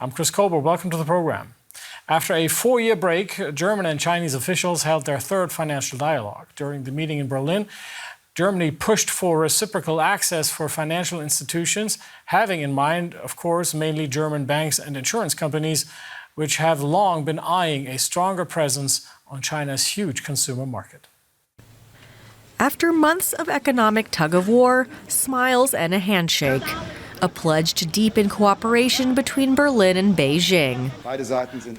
I'm Chris Colbert. Welcome to the program. After a 4-year break, German and Chinese officials held their third financial dialogue. During the meeting in Berlin, Germany pushed for reciprocal access for financial institutions, having in mind, of course, mainly German banks and insurance companies, which have long been eyeing a stronger presence on China's huge consumer market. After months of economic tug-of-war, smiles and a handshake. A pledge to deepen cooperation between Berlin and Beijing.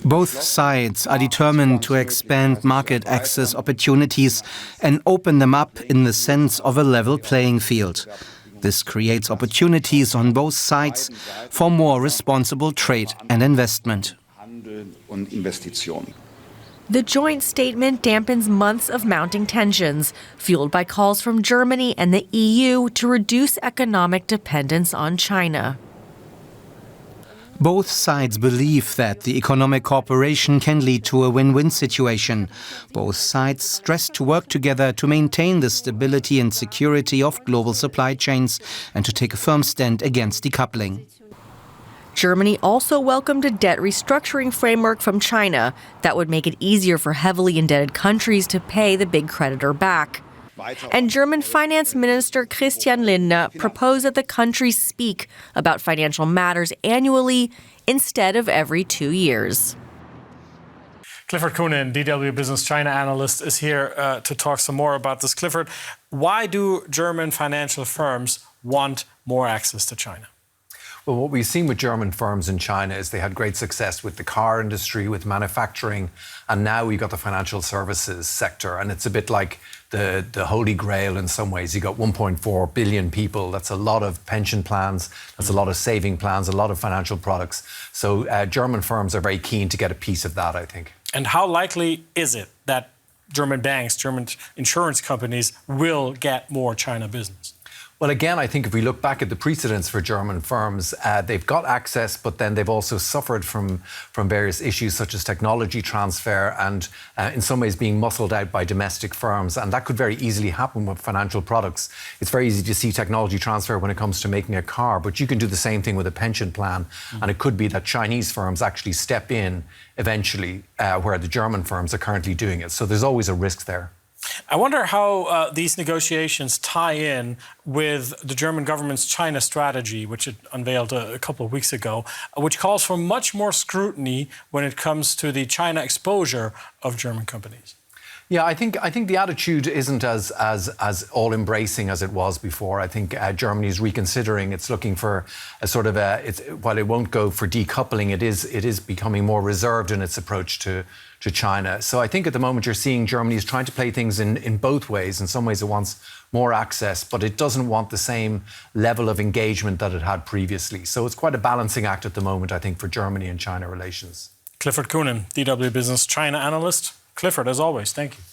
Both sides are determined to expand market access opportunities and open them up in the sense of a level playing field. This creates opportunities on both sides for more responsible trade and investment. The joint statement dampens months of mounting tensions, fueled by calls from Germany and the EU to reduce economic dependence on China. Both sides believe that the economic cooperation can lead to a win-win situation. Both sides stress to work together to maintain the stability and security of global supply chains and to take a firm stand against decoupling. Germany also welcomed a debt restructuring framework from China that would make it easier for heavily indebted countries to pay the big creditor back. And German Finance Minister Christian Lindner proposed that the countries speak about financial matters annually instead of every 2 years. Clifford Kunin, DW Business China analyst, is here to talk some more about this. Clifford, why do German financial firms want more access to China? Well, what we've seen with German firms in China is they had great success with the car industry, with manufacturing, and now we've got the financial services sector. And it's a bit like the holy grail in some ways. You've got 1.4 billion people. That's a lot of pension plans. That's a lot of saving plans, a lot of financial products. So German firms are very keen to get a piece of that, I think. And how likely is it that German banks, German insurance companies will get more China business? Well, again, I think if we look back at the precedents for German firms, they've got access, but then they've also suffered from various issues such as technology transfer and in some ways being muscled out by domestic firms. And that could very easily happen with financial products. It's very easy to see technology transfer when it comes to making a car, but you can do the same thing with a pension plan. And it could be that Chinese firms actually step in eventually where the German firms are currently doing it. So there's always a risk there. I wonder how these negotiations tie in with the German government's China strategy, which it unveiled a couple of weeks ago, which calls for much more scrutiny when it comes to the China exposure of German companies. Yeah, I think the attitude isn't as all-embracing as it was before. I think Germany is reconsidering. It's looking for a sort of while it won't go for decoupling, it is becoming more reserved in its approach to China. So I think at the moment you're seeing Germany is trying to play things in both ways. In some ways it wants more access, but it doesn't want the same level of engagement that it had previously. So it's quite a balancing act at the moment, I think, for Germany and China relations. Clifford Kunin, DW Business China analyst. Clifford, as always, thank you.